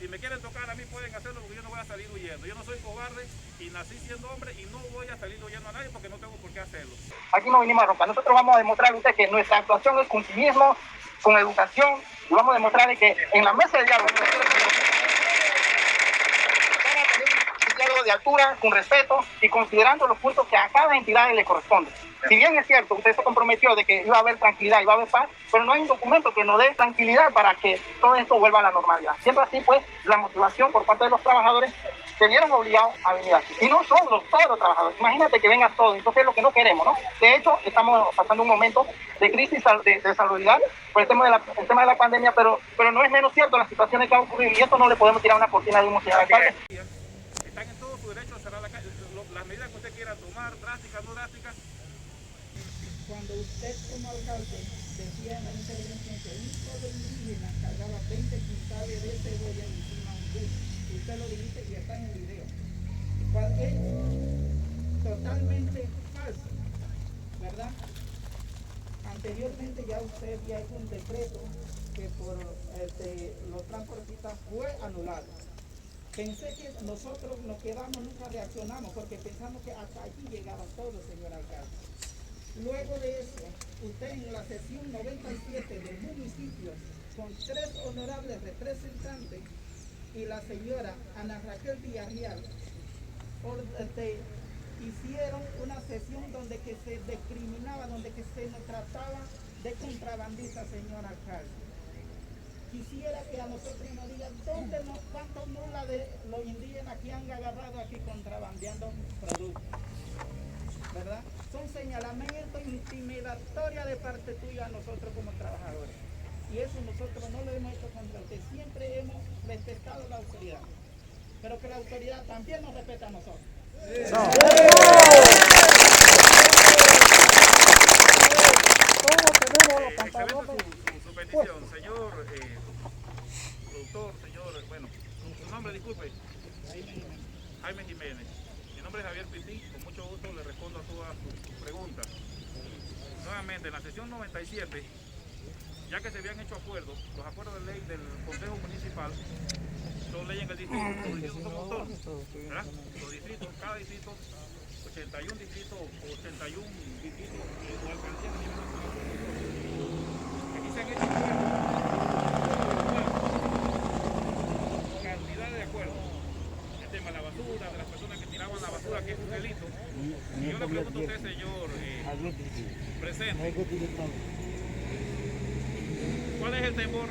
Si me quieren tocar a mí pueden hacerlo porque yo no voy a salir huyendo. Yo no soy cobarde y nací siendo hombre y no voy a salir huyendo a nadie porque no tengo por qué hacerlo. Aquí no vinimos a romper. Nosotros vamos a demostrarle a usted que nuestra actuación es con civismo, con educación, y vamos a demostrarle que en la mesa de diálogo de altura, con respeto y considerando los puntos que a cada entidad le corresponde. Si bien es cierto, usted se comprometió de que iba a haber tranquilidad, iba a haber paz, pero no hay un documento que nos dé tranquilidad para que todo esto vuelva a la normalidad. Siempre así, pues, la motivación por parte de los trabajadores se vieron obligados a venir aquí. Y no son todos los trabajadores. Imagínate que vengan todos. Entonces es lo que no queremos, ¿no? De hecho, estamos pasando un momento de crisis de salubridad por el tema de la pandemia, pero no es menos cierto las situaciones que han ocurrido y esto no le podemos tirar una cortina de humo, señor alcalde. Están en todo su derecho a cerrar la calle. Las medidas que usted quiera tomar, drásticas, no drásticas. Cuando usted como alcalde decía en la intervención que un solo indígena cargaba 20 quintales de cebolla encima de un bus, usted lo dijiste y está en el video, cual es totalmente falso, ¿verdad? Anteriormente ya usted había hecho un decreto que por los transportistas fue anulado. Pensé que nosotros nos quedamos, nunca reaccionamos, porque pensamos que hasta allí llegaba todo, señor alcalde. Luego de eso, usted en la sesión 97 del municipio, con 3 honorables representantes y la señora Ana Raquel Villarreal, hicieron una sesión donde que se discriminaba, donde que se nos trataba de contrabandistas, señor alcalde. Quisiera que a nosotros nos digan cuántos mulas de los indígenas que han agarrado aquí contrabandeando productos, ¿verdad? Son señalamientos intimidatorios de parte tuya a nosotros como trabajadores. Y eso nosotros no lo hemos hecho contra usted. Siempre hemos respetado la autoridad. Pero que la autoridad también nos respeta a nosotros. Excelente su petición, señor productor, señor, bueno, su nombre, disculpe. Jaime Jiménez. Mi nombre es Javier Pitín, con mucho gusto le respondo a todas sus preguntas. Nuevamente, en la sesión 97, ya que se habían hecho acuerdos, los acuerdos de ley del Consejo Municipal, son leyes en el distrito, los distritos son autónomos, ¿verdad? Los distritos, cada distrito, 81 distritos, 81 distritos o alcaldías a nivel nacional. Aquí se han hecho cantidad de acuerdos. El tema de la basura, de las personas que tiraban la basura, que es un delito. Y yo le pregunto a usted, señor presente, ¿cuál es el temor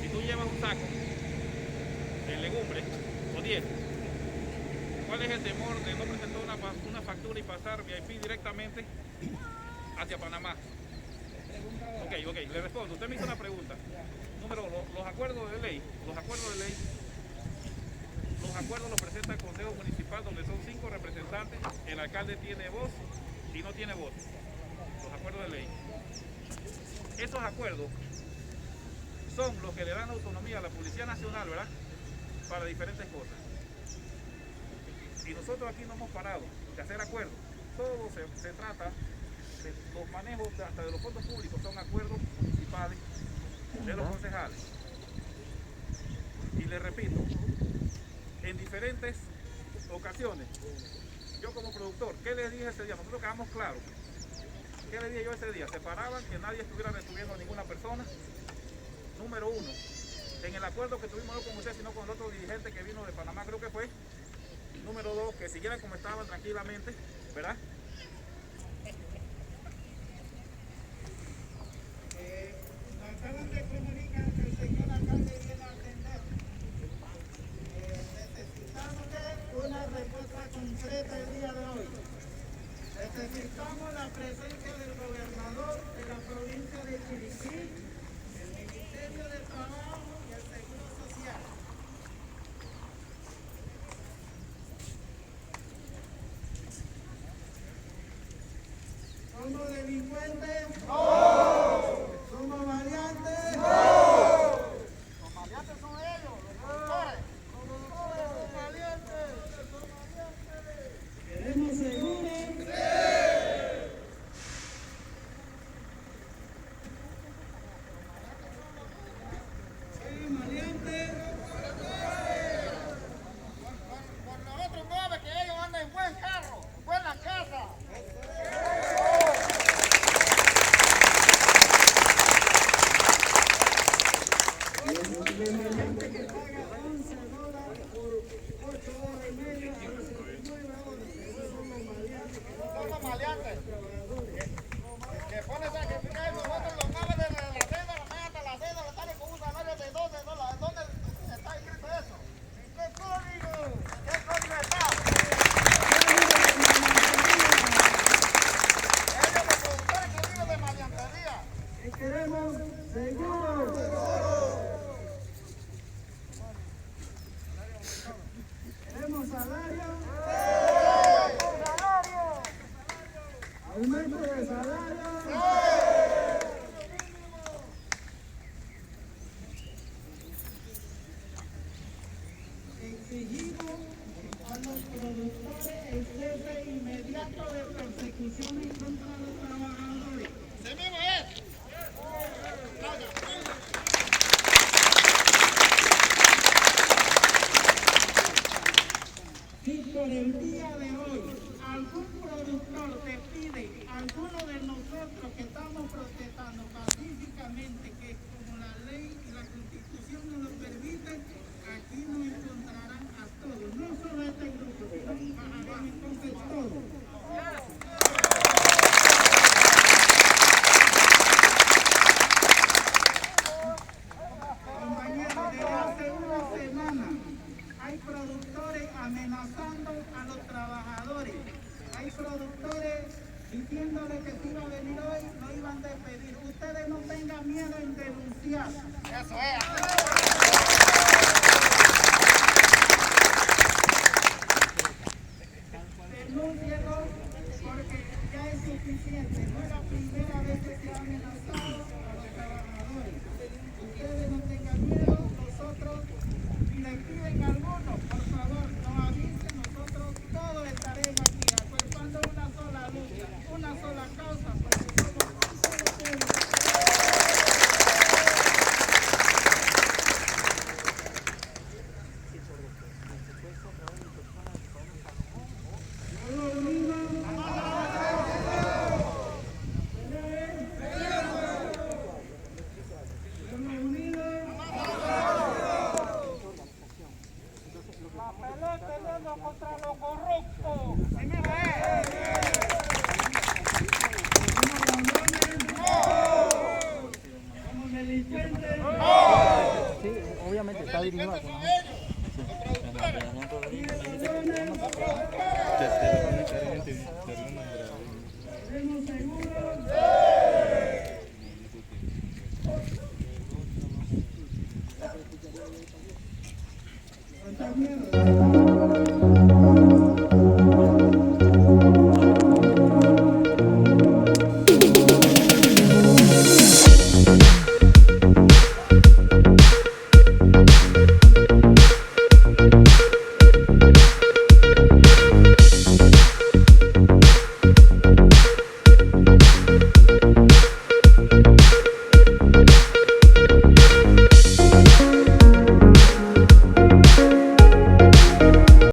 si tú llevas un saco de legumbres o 10? ¿Cuál es el temor de no presentar una factura y pasar VIP directamente hacia Panamá? Ok, le respondo. Usted me hizo una pregunta. Número 2, los acuerdos de ley. Los acuerdos los presenta el Consejo Municipal, donde son 5 representantes. El alcalde tiene voz y no tiene voto. Los acuerdos de ley. Esos acuerdos son los que le dan autonomía a la Policía Nacional, ¿verdad? Para diferentes cosas. Y nosotros aquí no hemos parado de hacer acuerdos. Todo se trata de los manejos hasta de los fondos públicos, son acuerdos municipales de los concejales. Y les repito, en diferentes ocasiones, yo como productor, ¿qué les dije ese día? Nosotros quedamos claros. ¿Qué le dije yo ese día? Separaban que nadie estuviera reteniendo a ninguna persona. Número 1, en el acuerdo que tuvimos no con usted, sino con el otro dirigente que vino de Panamá, creo que fue. Número 2, que siguieran como estaban tranquilamente, ¿verdad? Nos acaban de comunicar que el señor alcalde viene a atender. Necesitamos una respuesta concreta el día de hoy. Necesitamos la presencia del gobernador de la provincia de Chiriquí, el Ministerio de Trabajo y el Seguro Social. ¿Somos delincuentes? ¡No! ¿Somos maleantes? ¡No! Los maleantes son ellos, los productores. Somos maleantes. ¿Queremos seguro? Sí. Maleantes. El maleante que paga $11 por 8 horas y media, 9 horas. Esos son los maleantes. Son los maleantes. Que pones a que nosotros los cabos de la cena, la meta, la cena, la salen con un salario de $12. ¿Dónde está escrito eso? ¿En qué código? ¿En qué código está? Ellos los productores que viven de maleantería. ¿Qué queremos? Seguro. ¿Queremos salario? ¿Aumento de salario? Exigimos a los productores el cese inmediato de persecuciones contra los trabajadores. ¡Se mismo es! Si por el día de hoy algún productor te pide, alguno de nosotros que estamos protestando pacíficamente, que como la ley y la constitución nos lo permiten, aquí nos encontrarán a todos, no solo a este grupo, sino bajarán entonces todos. Compañeros, desde hace una semana hay productores amenazando a los trabajadores. Hay productores diciéndole que si iba a venir hoy, lo iban a despedir. Ustedes no tengan miedo en denunciar. Eso es. Denúncienlo porque ya es suficiente. No es la primera vez que se ha amenazado a los trabajadores. Ustedes no tengan miedo. Nosotros, si les piden alguno, por favor, nos avisen. Nosotros todos estaremos aquí acuerpando una sola lucha, una sola causa, porque somos un solo pueblo. Contra los corruptos. ¡Sí mismo Somos delincuentes. Sí, obviamente está dirigido a eso, ¿no? Sí, el